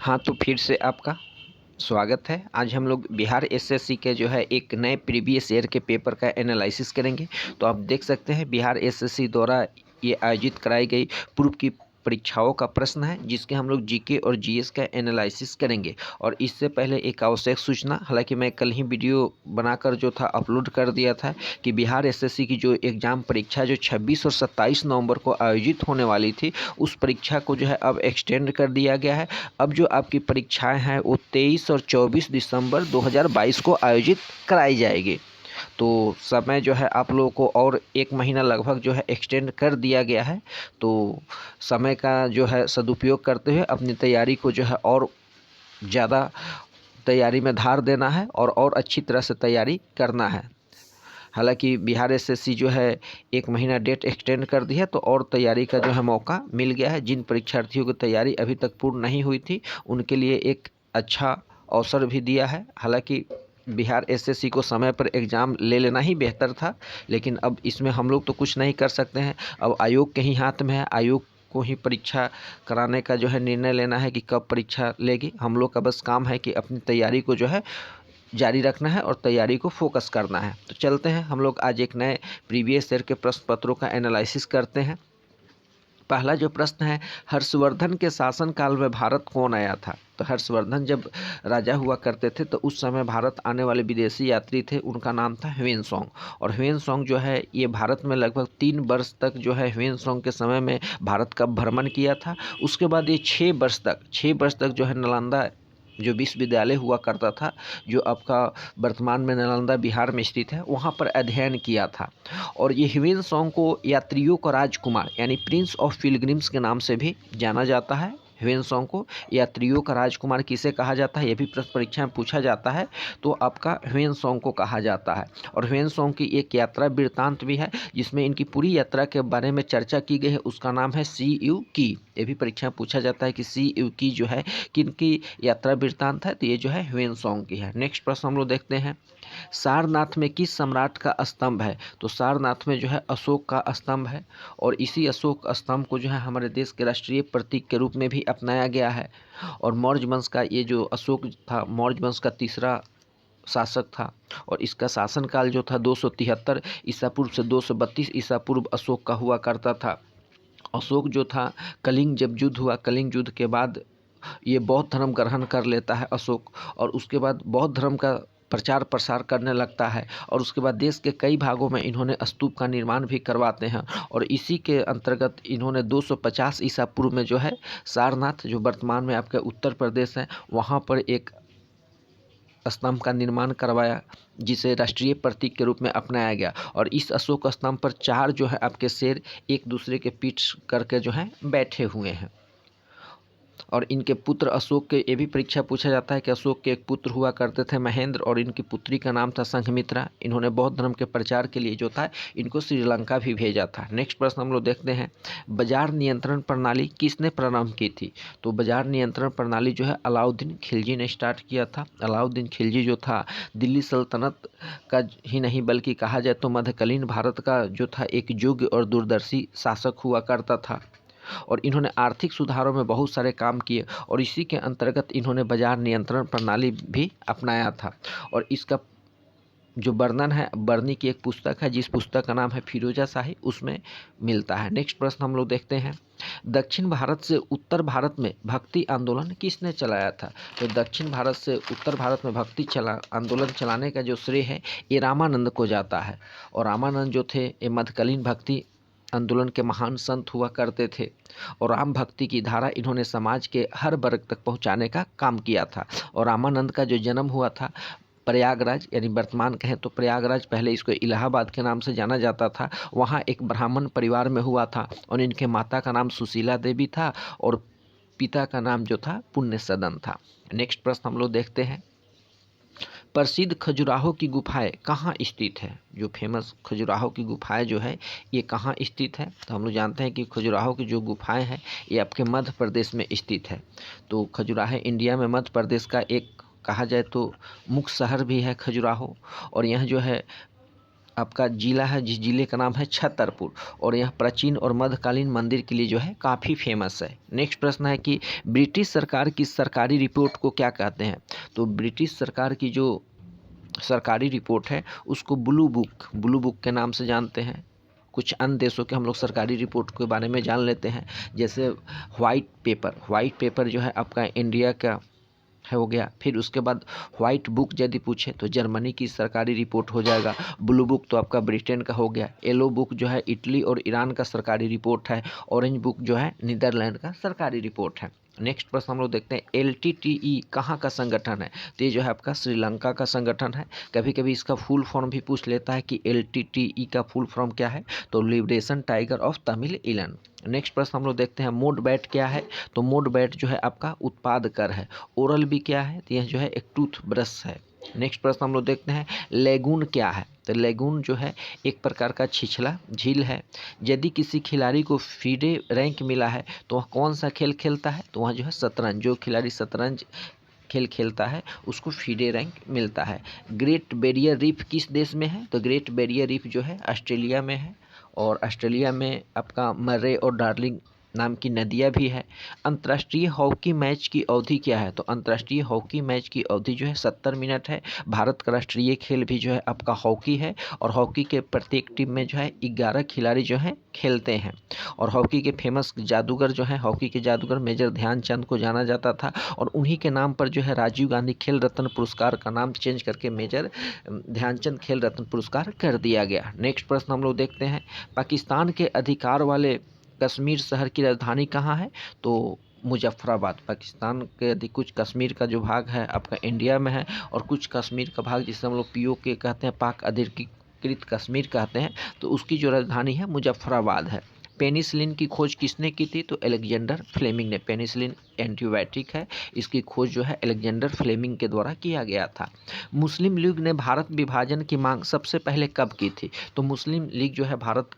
हाँ, तो फिर से आपका स्वागत है। आज हम लोग बिहार एसएससी के जो है एक नए प्रीवियस ईयर के पेपर का एनालिसिस करेंगे। तो आप देख सकते हैं बिहार एसएससी द्वारा ये आयोजित कराई गई पूर्व की परीक्षाओं का प्रश्न है, जिसके हम लोग जीके और जीएस का एनालिसिस करेंगे। और इससे पहले एक आवश्यक सूचना, हालांकि मैं कल ही वीडियो बनाकर जो था अपलोड कर दिया था कि बिहार एसएससी की जो एग्ज़ाम परीक्षा जो 26 और 27 नवंबर को आयोजित होने वाली थी, उस परीक्षा को जो है अब एक्सटेंड कर दिया गया है। अब जो आपकी परीक्षाएं हैं वो 23 और 24 दिसंबर 2022 को आयोजित कराई जाएगी। तो समय जो है आप लोगों को और एक महीना लगभग जो है एक्सटेंड कर दिया गया है। तो समय का जो है सदुपयोग करते हुए अपनी तैयारी को जो है और ज़्यादा तैयारी में धार देना है और अच्छी तरह से तैयारी करना है। हालांकि बिहार एसएससी जो है एक महीना डेट एक्सटेंड कर दी है, तो और तैयारी का जो है मौका मिल गया है। जिन परीक्षार्थियों की तैयारी अभी तक पूर्ण नहीं हुई थी, उनके लिए एक अच्छा अवसर भी दिया है। हालांकि बिहार एसएससी को समय पर एग्ज़ाम ले लेना ही बेहतर था, लेकिन अब इसमें हम लोग तो कुछ नहीं कर सकते हैं। अब आयोग के ही हाथ में है, आयोग को ही परीक्षा कराने का जो है निर्णय लेना है कि कब परीक्षा लेगी। हम लोग का बस काम है कि अपनी तैयारी को जो है जारी रखना है और तैयारी को फोकस करना है। तो चलते हैं हम लोग आज एक नए प्रीवियस ईयर के प्रश्न पत्रों का एनालिसिस करते हैं। पहला जो प्रश्न है, हर्षवर्धन के शासनकाल में भारत कौन आया था? तो हर्षवर्धन जब राजा हुआ करते थे तो उस समय भारत आने वाले विदेशी यात्री थे, उनका नाम था ह्वेनसांग। और ह्वेनसांग जो है ये भारत में लगभग 3 वर्ष तक जो है ह्वेनसांग के समय में भारत का भ्रमण किया था। उसके बाद ये 6 वर्ष तक जो है नालंदा जो विश्वविद्यालय हुआ करता था, जो आपका वर्तमान में नालंदा बिहार में स्थित है, वहाँ पर अध्ययन किया था। और ये ह्वेनसांग को यात्रियों का राजकुमार यानी प्रिंस ऑफ पिलग्रिम्स के नाम से भी जाना जाता है। ह्वेनसांग को यात्रियों का राजकुमार किसे कहा जाता है, यह भी प्रश्न परीक्षा में पूछा जाता है, तो आपका ह्वेनसांग को कहा जाता है। और ह्वेनसांग की एक यात्रा वृत्तांत भी है, जिसमें इनकी पूरी यात्रा के बारे में चर्चा की गई है। उसका नाम है सी यू की। ये भी परीक्षा में पूछा जाता है कि सी यू की जो है किनकी यात्रा वृत्तांत है, तो ये जो है ह्वेनसांग की है। नेक्स्ट प्रश्न हम लोग देखते हैं, सारनाथ में किस सम्राट का स्तंभ है? तो सारनाथ में जो है अशोक का स्तंभ है। और इसी अशोक स्तंभ को जो है हमारे देश के राष्ट्रीय प्रतीक के रूप में भी अपनाया गया है। और मौर्य वंश का ये जो अशोक था, मौर्य वंश का तीसरा शासक था। और इसका शासनकाल जो था 273 ईसा पूर्व से 232 ईसा पूर्व अशोक का हुआ करता था। अशोक जो था, कलिंग जब युद्ध हुआ, कलिंग युद्ध के बाद ये बौद्ध धर्म ग्रहण कर लेता है अशोक, और उसके बाद बौद्ध धर्म का प्रचार प्रसार करने लगता है। और उसके बाद देश के कई भागों में इन्होंने स्तूप का निर्माण भी करवाते हैं। और इसी के अंतर्गत इन्होंने 250 ईसा पूर्व में जो है सारनाथ, जो वर्तमान में आपके उत्तर प्रदेश है, वहाँ पर एक स्तंभ का निर्माण करवाया, जिसे राष्ट्रीय प्रतीक के रूप में अपनाया गया। और इस अशोक स्तंभ पर 4 जो है आपके शेर एक दूसरे के पीठ करके जो है बैठे हुए हैं। और इनके पुत्र अशोक के, ये भी परीक्षा पूछा जाता है कि अशोक के एक पुत्र हुआ करते थे महेंद्र, और इनकी पुत्री का नाम था संघमित्रा। इन्होंने बौद्ध धर्म के प्रचार के लिए जो था इनको श्रीलंका भी भेजा था। नेक्स्ट प्रश्न हम लोग देखते हैं, बाजार नियंत्रण प्रणाली किसने प्रारंभ की थी? तो बाजार नियंत्रण प्रणाली जो है अलाउद्दीन खिलजी ने स्टार्ट किया था। अलाउद्दीन खिलजी जो था दिल्ली सल्तनत का ही नहीं बल्कि कहा जाए तो मध्यकालीन भारत का जो था एक योग्य और दूरदर्शी शासक हुआ करता था। और इन्होंने आर्थिक सुधारों में बहुत सारे काम किए, और इसी के अंतर्गत इन्होंने बाजार नियंत्रण प्रणाली भी अपनाया था। और इसका जो वर्णन है, बर्नी की एक पुस्तक है, जिस पुस्तक का नाम है फिरोजाशाही, उसमें मिलता है। नेक्स्ट प्रश्न हम लोग देखते हैं, दक्षिण भारत से उत्तर भारत में भक्ति आंदोलन किसने चलाया था? तो दक्षिण भारत से उत्तर भारत में भक्ति आंदोलन चलाने का जो श्रेय है ये रामानंद को जाता है। और रामानंद जो थे ये मध्यकालीन भक्ति आंदोलन के महान संत हुआ करते थे। और राम भक्ति की धारा इन्होंने समाज के हर वर्ग तक पहुंचाने का काम किया था। और रामानंद का जो जन्म हुआ था प्रयागराज, यानी वर्तमान कहें तो प्रयागराज, पहले इसको इलाहाबाद के नाम से जाना जाता था, वहाँ एक ब्राह्मण परिवार में हुआ था। और इनके माता का नाम सुशीला देवी था और पिता का नाम जो था पुण्य सदन था। नेक्स्ट प्रश्न हम लोग देखते हैं, प्रसिद्ध खजुराहो की गुफाएं कहाँ स्थित है? जो फेमस खजुराहो की गुफाएं जो है ये कहाँ स्थित है? तो हम लोग जानते हैं कि खजुराहो की जो गुफाएं हैं ये आपके मध्य प्रदेश में स्थित है। तो खजुराहो इंडिया में मध्य प्रदेश का एक कहा जाए तो मुख्य शहर भी है खजुराहो। और यह जो है आपका जिला है, जिस जिले का नाम है छतरपुर, और यह प्राचीन और मध्यकालीन मंदिर के लिए जो है काफ़ी फेमस है। नेक्स्ट प्रश्न है कि ब्रिटिश सरकार की सरकारी रिपोर्ट को क्या कहते हैं? तो ब्रिटिश सरकार की जो सरकारी रिपोर्ट है उसको ब्लू बुक के नाम से जानते हैं। कुछ अन्य देशों के हम लोग सरकारी रिपोर्ट के बारे में जान लेते हैं, जैसे व्हाइट पेपर जो है आपका इंडिया का है हो गया। फिर उसके बाद व्हाइट बुक यदि पूछे तो जर्मनी की सरकारी रिपोर्ट हो जाएगा। ब्लू बुक तो आपका ब्रिटेन का हो गया। येलो बुक जो है इटली और ईरान का सरकारी रिपोर्ट है। ऑरेंज बुक जो है नीदरलैंड का सरकारी रिपोर्ट है। नेक्स्ट प्रश्न हम लोग देखते हैं, LTTE कहाँ का संगठन है? तो ये जो है आपका श्रीलंका का संगठन है। कभी कभी इसका फुल फॉर्म भी पूछ लेता है कि LTTE का फुल फॉर्म क्या है, तो liberation tiger of Tamil Eelam. Next प्रश्न हम लोग देखते हैं, मोड बैट क्या है? तो मोड बैट जो है आपका उत्पाद कर है। ओरल बी क्या है? तो यह जो है एक टूथ ब्रश है। नेक्स्ट प्रश्न हम लोग देखते हैं, लेगून क्या है? तो लेगून जो है एक प्रकार का छिछला झील है। यदि किसी खिलाड़ी को फीडे रैंक मिला है तो वह कौन सा खेल खेलता है? तो वह जो है शतरंज। जो खिलाड़ी शतरंज खेल खेलता है उसको फीडे रैंक मिलता है। ग्रेट बैरियर रीफ किस देश में है? तो ग्रेट बैरियर रीफ जो है ऑस्ट्रेलिया में है, और ऑस्ट्रेलिया में आपका मर्रे और डार्लिंग नाम की नदियाँ भी है। अंतर्राष्ट्रीय हॉकी मैच की अवधि क्या है? तो अंतर्राष्ट्रीय हॉकी मैच की अवधि जो है 70 मिनट है। भारत का राष्ट्रीय खेल भी जो है आपका हॉकी है, और हॉकी के प्रत्येक टीम में जो है 11 खिलाड़ी जो हैं खेलते हैं। और हॉकी के फेमस जादूगर जो हैं, हॉकी के जादूगर मेजर ध्यानचंद को जाना जाता था, और उन्हीं के नाम पर जो है राजीव गांधी खेल रत्न पुरस्कार का नाम चेंज करके मेजर ध्यानचंद खेल रत्न पुरस्कार कर दिया गया। नेक्स्ट प्रश्न हम लोग देखते हैं, पाकिस्तान के अधिकार वाले कश्मीर शहर की राजधानी कहाँ है? तो मुजफ्फराबाद। पाकिस्तान के यदि कुछ कश्मीर का जो भाग है आपका इंडिया में है, और कुछ कश्मीर का भाग जिसे हम लोग POK कहते हैं, पाक अधिकृत कश्मीर कहते हैं, तो उसकी जो राजधानी है मुजफ्फराबाद है। पेनिसिलिन की खोज किसने की थी? तो अलेक्जेंडर फ्लेमिंग ने। पेनिसिलिन एंटीबायोटिक है, इसकी खोज जो है अलेक्जेंडर फ्लेमिंग के द्वारा किया गया था। मुस्लिम लीग ने भारत विभाजन की मांग सबसे पहले कब की थी? तो मुस्लिम लीग जो है भारत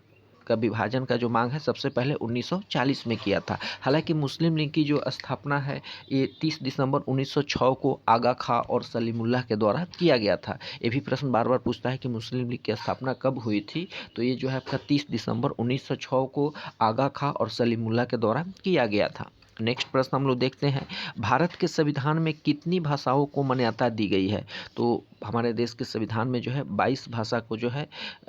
का विभाजन का जो मांग है सबसे पहले 1940 में किया था। हालांकि मुस्लिम लीग की जो स्थापना है ये 30 दिसंबर 1906 को आगा खां और सलीमुल्लाह के द्वारा किया गया था। ये भी प्रश्न बार बार पूछता है कि मुस्लिम लीग की स्थापना कब हुई थी? तो ये जो है आपका 30 दिसंबर 1906 को आगा खां और सलीमुल्लाह के द्वारा किया गया था। नेक्स्ट प्रश्न हम लोग देखते हैं, भारत के संविधान में कितनी भाषाओं को मान्यता दी गई है? तो हमारे देश के संविधान में जो है 22 भाषा को जो है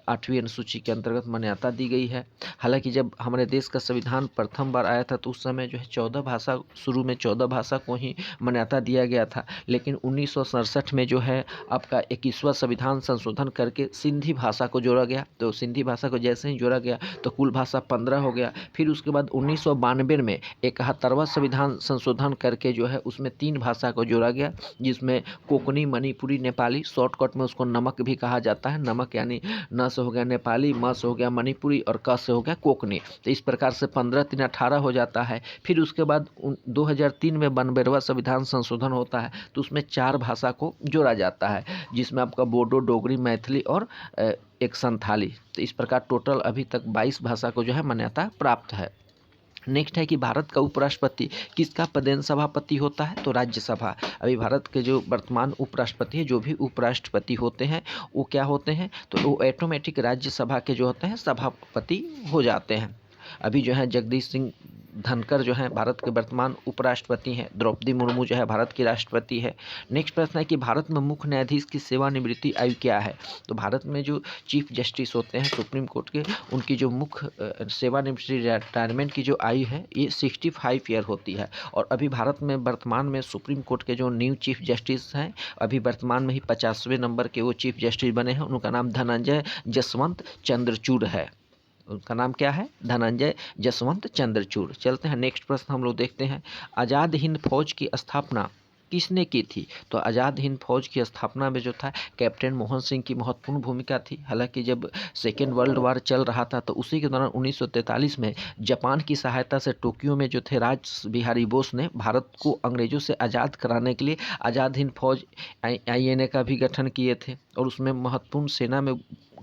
8वीं अनुसूची के अंतर्गत मान्यता दी गई है। हालांकि जब हमारे देश का संविधान प्रथम बार आया था तो उस समय जो है 14 भाषा, शुरू में 14 भाषा को ही मान्यता दिया गया था, लेकिन 1967 में जो है आपका 21वां संविधान संशोधन करके सिंधी भाषा को जोड़ा गया। तो सिंधी भाषा को जैसे ही जोड़ा गया तो कुल भाषा 15 हो गया। फिर उसके बाद 1992 में 71वां संविधान संशोधन करके जो है उसमें 3 भाषा को जोड़ा गया, जिसमें कोंकणी, मणिपुरी, नेपाली, शॉर्टकट में उसको नमक भी कहा जाता है। नमक यानी न से हो गया नेपाली, म से हो गया मणिपुरी, और क से हो गया कोंकणी। तो इस प्रकार से 15 3 18 हो जाता है। फिर उसके बाद 2003 में 92वां संविधान संशोधन होता है, तो उसमें 4 भाषा को जोड़ा जाता है, जिसमें आपका बोडो, डोगरी, मैथिली और एक संथाली। तो इस प्रकार टोटल अभी तक 22 भाषा को जो है मान्यता प्राप्त है। नेक्स्ट है कि भारत का उपराष्ट्रपति किसका पदेन सभापति होता है? तो राज्यसभा। अभी भारत के जो वर्तमान उपराष्ट्रपति है, जो भी उपराष्ट्रपति होते हैं वो क्या होते हैं? तो वो ऑटोमेटिक राज्यसभा के जो होते हैं सभापति हो जाते हैं। अभी जो है जगदीश सिंह धनखड़ जो है भारत के वर्तमान उपराष्ट्रपति हैं। द्रौपदी मुर्मू जो है भारत की राष्ट्रपति है। नेक्स्ट प्रश्न है कि भारत में मुख्य न्यायाधीश की सेवानिवृत्ति आयु क्या है? तो भारत में जो चीफ जस्टिस होते हैं सुप्रीम कोर्ट के, उनकी जो मुख्य सेवानिवृत्ति रिटायरमेंट की जो आयु है ये 65 ईयर होती है। और अभी भारत में वर्तमान में सुप्रीम कोर्ट के जो न्यू चीफ जस्टिस हैं, अभी वर्तमान में ही 50वें नंबर के वो चीफ जस्टिस बने हैं। उनका नाम धनंजय जसवंत चंद्रचूड़ है। उनका नाम क्या है? धनंजय जसवंत चंद्रचूड़। चलते हैं नेक्स्ट प्रश्न हम लोग देखते हैं, आज़ाद हिंद फौज की स्थापना किसने की थी? तो आज़ाद हिंद फौज की स्थापना में जो था कैप्टन मोहन सिंह की महत्वपूर्ण भूमिका थी। हालांकि जब सेकेंड वर्ल्ड वार चल रहा था तो उसी के दौरान 1943 में जापान की सहायता से टोक्यो में जो थे राज बिहारी बोस ने भारत को अंग्रेजों से आज़ाद कराने के लिए आज़ाद हिंद फौज INA का भी गठन किए थे, और उसमें महत्वपूर्ण सेना में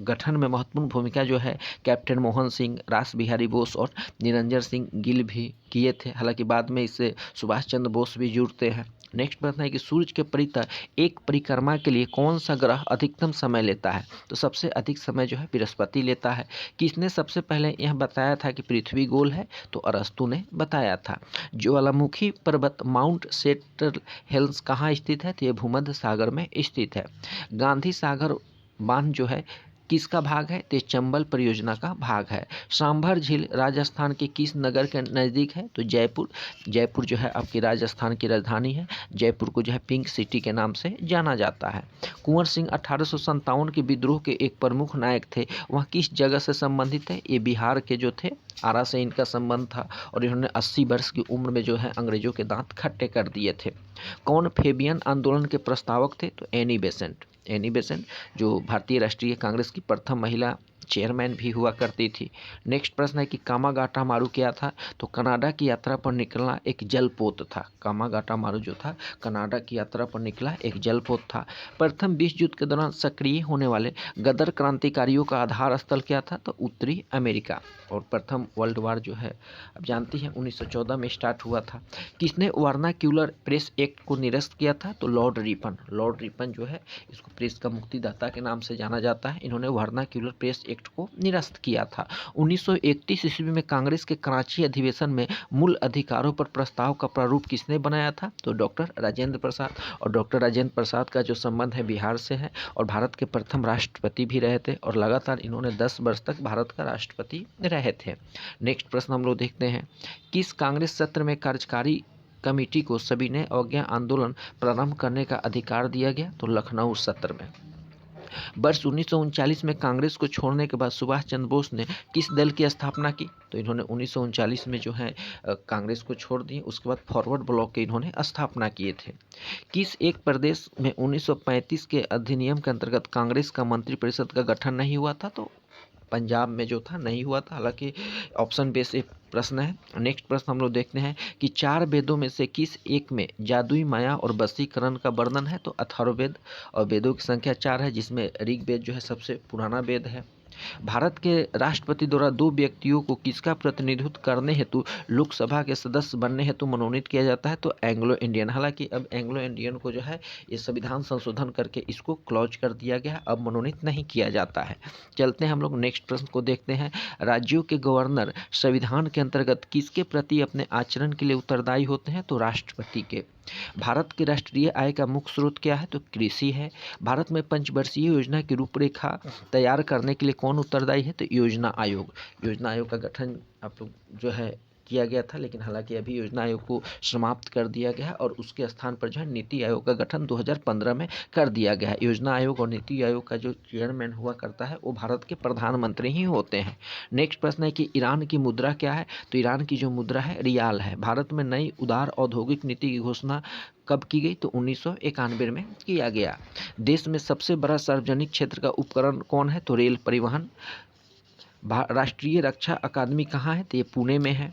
गठन में महत्वपूर्ण भूमिका जो है कैप्टन मोहन सिंह, रास बिहारी बोस और निरंजन सिंह गिल भी किए थे। हालांकि बाद में इससे सुभाष चंद्र बोस भी जुड़ते हैं। नेक्स्ट प्रश्न है कि सूर्य के परितः एक परिक्रमा के लिए कौन सा ग्रह अधिकतम समय लेता है? तो सबसे अधिक समय जो है बृहस्पति लेता है। किसने सबसे पहले यह बताया था कि पृथ्वी गोल है? तो अरस्तु ने बताया था। ज्वालामुखी पर्वत माउंट सेंट्रल हिल्स कहाँ स्थित है? तो ये भूमध्य सागर में स्थित है। गांधी सागर बांध जो है किसका भाग है? तो चंबल परियोजना का भाग है। सांभर झील राजस्थान के किस नगर के नज़दीक है? तो जयपुर। जयपुर जो है आपकी राजस्थान की राजधानी है। जयपुर को जो है पिंक सिटी के नाम से जाना जाता है। कुंवर सिंह 1857 के विद्रोह के एक प्रमुख नायक थे, वह किस जगह से संबंधित है? ये बिहार के जो थे, आरा से इनका संबंध था और इन्होंने 80 वर्ष की उम्र में जो है अंग्रेजों के दांत खट्टे कर दिए थे। कौन फेबियन आंदोलन के प्रस्तावक थे? तो एनी बेसेंट। एनी बेसेंट जो भारतीय राष्ट्रीय कांग्रेस की प्रथम महिला चेयरमैन भी हुआ करती थी। नेक्स्ट प्रश्न है कि कामागाटा मारू क्या था? तो कनाडा की यात्रा पर निकलना एक जलपोत था। कामागाटा मारू जो था कनाडा की यात्रा पर निकला एक जलपोत था। प्रथम विश्व युद्ध के दौरान सक्रिय होने वाले गदर क्रांतिकारियों का आधार स्थल क्या था? तो उत्तरी अमेरिका। और प्रथम वर्ल्ड वार जो है अब जानती हैं 1914 में स्टार्ट हुआ था। किसने वर्नाक्यूलर प्रेस एक्ट को निरस्त किया था? तो लॉर्ड रिपन। लॉर्ड रिपन जो है इसको प्रेस का मुक्तिदाता के नाम से जाना जाता है। इन्होंने वर्नाक्यूलर प्रेस एक्ट को निरस्त किया था। 1931 ईस्वी में कांग्रेस के कराची अधिवेशन में मूल अधिकारों पर प्रस्ताव का प्रारूप किसने बनाया था? तो डॉक्टर राजेंद्र प्रसाद। और डॉक्टर राजेंद्र प्रसाद का जो संबंध है बिहार से है और भारत के प्रथम राष्ट्रपति भी रहे थे और लगातार इन्होंने 10 वर्ष तक भारत का राष्ट्रपति रहे थे। नेक्स्ट प्रश्न हम लोग देखते हैं, किस कांग्रेस सत्र में कार्यकारी कमेटी को सविनय अवज्ञा आंदोलन प्रारंभ करने का अधिकार दिया गया? तो लखनऊ सत्र में। वर्ष 1939 में कांग्रेस को छोड़ने के बाद सुभाष चंद्र बोस ने किस दल की स्थापना की? तो इन्होंने 1939 में जो है कांग्रेस को छोड़ दिए। उसके बाद फॉरवर्ड ब्लॉक के इन्होंने स्थापना किए थे। किस एक प्रदेश में 1935 के अधिनियम के अंतर्गत कांग्रेस का मंत्रिपरिषद का गठन नहीं हुआ था? तो पंजाब में जो था नहीं हुआ था। हालांकि ऑप्शन बेस एक प्रश्न है। नेक्स्ट प्रश्न हम लोग देखते हैं कि 4 वेदों में से किस एक में जादुई माया और वशीकरण का वर्णन है? तो अथर्ववेद। और वेदों की संख्या 4 है, जिसमें ऋग्वेद जो है सबसे पुराना वेद है। भारत के राष्ट्रपति द्वारा 2 व्यक्तियों को किसका प्रतिनिधित्व करने हेतु लोकसभा के सदस्य बनने हेतु मनोनीत किया जाता है? तो एंग्लो इंडियन। हालांकि अब एंग्लो इंडियन को जो है ये संविधान संशोधन करके इसको क्लॉज कर दिया गया, अब मनोनीत नहीं किया जाता है। चलते हैं हम लोग नेक्स्ट प्रश्न को देखते हैं। राज्यों के गवर्नर संविधान के अंतर्गत किसके प्रति अपने आचरण के लिए उत्तरदायी होते हैं? तो राष्ट्रपति के। भारत के राष्ट्रीय आय का मुख्य स्रोत क्या है? तो कृषि है। भारत में पंचवर्षीय योजना की रूपरेखा तैयार करने के लिए कौन उत्तरदायी है? तो योजना आयोग। योजना आयोग का गठन आप लोग जो है किया गया था, लेकिन हालांकि अभी योजना आयोग को समाप्त कर दिया गया है और उसके स्थान पर जो है नीति आयोग का गठन 2015 में कर दिया गया है। योजना आयोग और नीति आयोग का जो चेयरमैन हुआ करता है वो भारत के प्रधानमंत्री ही होते हैं। नेक्स्ट प्रश्न है कि ईरान की मुद्रा क्या है? तो ईरान की जो मुद्रा है रियाल है। भारत में नई उदार औद्योगिक नीति की घोषणा कब की गई? तो 1991 में किया गया। देश में सबसे बड़ा सार्वजनिक क्षेत्र का उपकरण कौन है? तो रेल परिवहन। राष्ट्रीय रक्षा अकादमी कहाँ है? तो ये पुणे में है।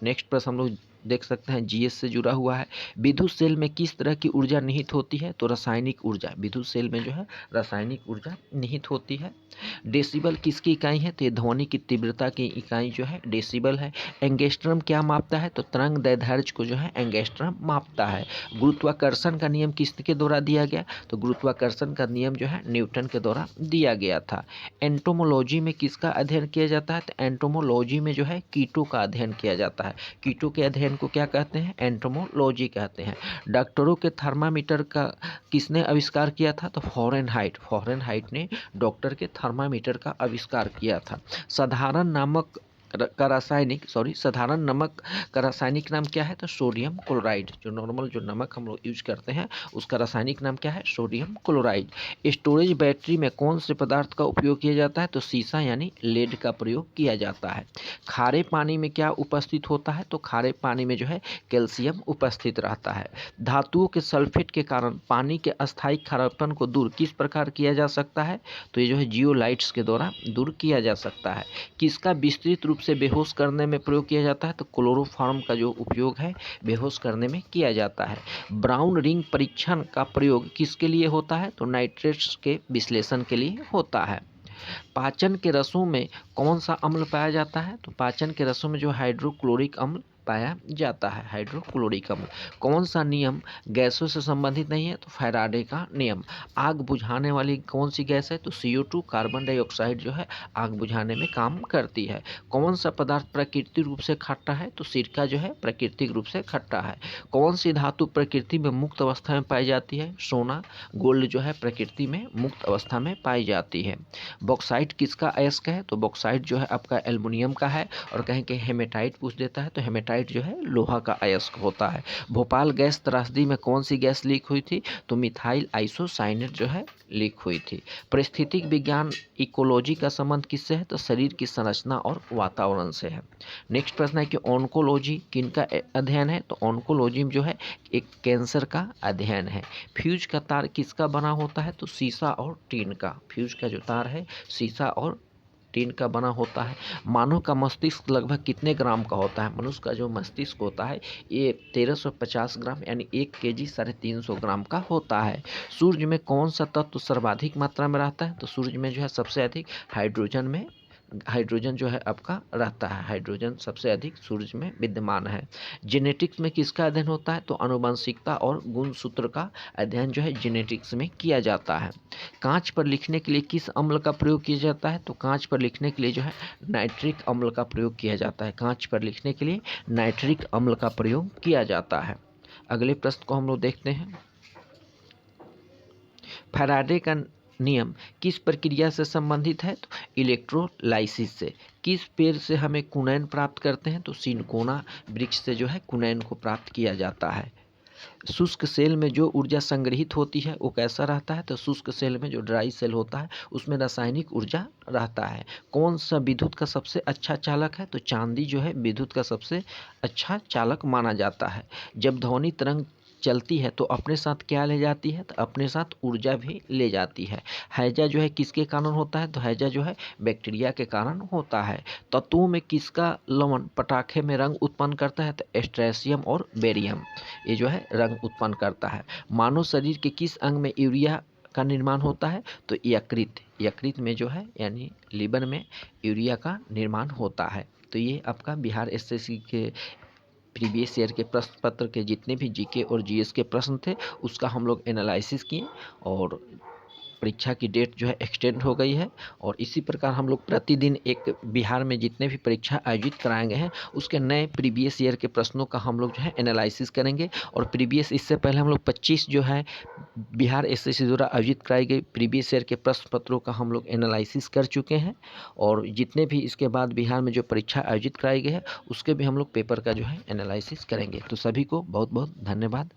नेक्स्ट प्रश्न हम लोग देख सकते हैं जीएस से जुड़ा हुआ है। विद्युत सेल में किस तरह की ऊर्जा निहित होती है? तो रासायनिक ऊर्जा। विद्युत सेल में जो है रासायनिक ऊर्जा निहित होती है। डेसिबल किसकी इकाई है? तो ये ध्वनि की तीव्रता की इकाई जो है डेसिबल है। एंगस्ट्रम क्या मापता है? तो तरंग दैर्ध्य को जो है एंगस्ट्रम मापता है। गुरुत्वाकर्षण का नियम किसके द्वारा दिया गया? तो गुरुत्वाकर्षण का नियम जो है न्यूटन के द्वारा दिया गया था। एंटोमोलॉजी में किसका अध्ययन किया जाता है? तो एंटोमोलॉजी में जो है कीटों का अध्ययन किया जाता है। कीटों के अध्ययन को क्या कहते हैं? एंटोमोलॉजी कहते हैं। डॉक्टरों के थर्मामीटर का किसने आविष्कार किया था? तो फॉरेनहाइट। फॉरेनहाइट ने डॉक्टर के थर्मामीटर का आविष्कार किया था। साधारण नमक का रासायनिक नाम क्या है? तो सोडियम क्लोराइड। जो नॉर्मल जो नमक हम लोग यूज करते हैं उसका रासायनिक नाम क्या है? Sodium chloride. स्टोरेज बैटरी में कौन से पदार्थ का उपयोग किया जाता है? तो सीसा यानी लेड का प्रयोग किया जाता है। खारे पानी में क्या उपस्थित होता है? तो खारे पानी में जो है कैल्शियम उपस्थित रहता है। धातुओं के सल्फेट के कारण पानी के अस्थायी खारापन को दूर किस प्रकार किया जा सकता है? तो ये जो है जियोलाइट्स के द्वारा दूर किया जा सकता है। किसका विस्तृत रूप से बेहोश करने में प्रयोग किया जाता है? तो क्लोरोफॉर्म का जो उपयोग है बेहोश करने में किया जाता है। ब्राउन रिंग परीक्षण का प्रयोग किसके लिए होता है? तो नाइट्रेट्स के विश्लेषण के लिए होता है। पाचन के रसों में कौन सा अम्ल पाया जाता है? तो पाचन के रसों में जो हाइड्रोक्लोरिक अम्ल पाया जाता है, हाइड्रोक्लोरिक अम्ल। कौन सा नियम गैसों से संबंधित नहीं है? तो फैराडे का नियम। आग बुझाने वाली कौन सी गैस है? तो CO2, कार्बन डाइऑक्साइड जो है आग बुझाने में काम करती है। कौन सा पदार्थ प्राकृतिक रूप से खट्टा है? तो सिरका जो है प्राकृतिक रूप से खट्टा है। कौन सी धातु प्रकृति में मुक्त अवस्था में पाई जाती है? सोना, गोल्ड जो है प्रकृति में मुक्त अवस्था में पाई जाती है। बॉक्साइट किसका अयस्क है? तो बॉक्साइट जो है आपका एल्युमिनियम का है। और कहीं कि हेमेटाइट पूछ देता है तो हेमेटाइट जो है लोहा का अयस्क होता है। भोपाल गैस त्रासदी में कौन सी गैस लीक हुई थी? तो मिथाइल आइसोसाइनेट जो है लीक हुई थी। पारिस्थितिक विज्ञान इकोलॉजी का संबंध किससे है? तो शरीर की संरचना और वातावरण से है। नेक्स्ट प्रश्न है कि ऑन्कोलॉजी किनका अध्ययन है? तो ऑन्कोलॉजी जो है एक कैंसर का अध्ययन है। फ्यूज का तार किसका बना होता है? तो शीशा और टीन का। फ्यूज का जो तार है शीशा और टीन का बना होता है। मानव का मस्तिष्क लगभग कितने ग्राम का होता है? मनुष्य का जो मस्तिष्क होता है ये 1350 ग्राम यानी 1 kg 350 ग्राम का होता है। सूर्य में कौन सा तत्व सर्वाधिक मात्रा में रहता है? तो सूर्य में जो है सबसे अधिक हाइड्रोजन जो है आपका रहता है। हाइड्रोजन सबसे अधिक सूर्य में विद्यमान है। जेनेटिक्स में किसका अध्ययन होता है? तो आनुवंशिकता और गुणसूत्र का अध्ययन जो है जेनेटिक्स में किया जाता है। कांच पर लिखने के लिए किस अम्ल का प्रयोग किया जाता है? तो कांच पर लिखने के लिए जो है नाइट्रिक अम्ल का प्रयोग किया जाता है। कांच पर लिखने के लिए नाइट्रिक अम्ल का प्रयोग किया जाता है। अगले प्रश्न को हम लोग देखते हैं। फैराडे का नियम किस प्रक्रिया से संबंधित है? तो इलेक्ट्रोलाइसिस से। किस पेड़ से हमें कुनैन प्राप्त करते हैं? तो सिनकोना वृक्ष से जो है कुनैन को प्राप्त किया जाता है। शुष्क सेल में जो ऊर्जा संग्रहित होती है वो कैसा रहता है? तो शुष्क सेल में जो ड्राई सेल होता है उसमें रासायनिक ऊर्जा रहता है। कौन सा विद्युत का सबसे अच्छा चालक है? तो चांदी जो है विद्युत का सबसे अच्छा चालक माना जाता है। जब ध्वनि तरंग चलती है तो अपने साथ क्या ले जाती है? तो अपने साथ ऊर्जा भी ले जाती है। हैजा जो है किसके कारण होता है? तो हैजा जो है बैक्टीरिया के कारण होता है। तत्वों में किसका लवण पटाखे में रंग उत्पन्न करता है? तो एस्ट्रेशियम और बेरियम ये जो है रंग उत्पन्न करता है। मानव शरीर के किस अंग में यूरिया का निर्माण होता है? तो यकृत में जो है यानी लीवर में यूरिया का निर्माण होता है। तो ये आपका बिहार एसएससी के प्रीवियस ईयर के प्रश्न पत्र के जितने भी जीके और जीएस के प्रश्न थे उसका हम लोग एनालिसिस किए और परीक्षा की डेट जो है एक्सटेंड हो गई है। और इसी प्रकार हम लोग प्रतिदिन एक बिहार में जितने भी परीक्षा आयोजित कराएंगे हैं उसके नए प्रीवियस ईयर के प्रश्नों का हम लोग जो है एनालिसिस करेंगे। और प्रीवियस इससे पहले हम लोग 25 जो है बिहार एसएससी द्वारा आयोजित कराई गई प्रीवियस ईयर के प्रश्न पत्रों का हम लोग एनालिसिस कर चुके हैं। और जितने भी इसके बाद बिहार में जो परीक्षा आयोजित कराई गई है उसके भी हम लोग पेपर का जो है एनालिसिस करेंगे। तो सभी को बहुत बहुत धन्यवाद।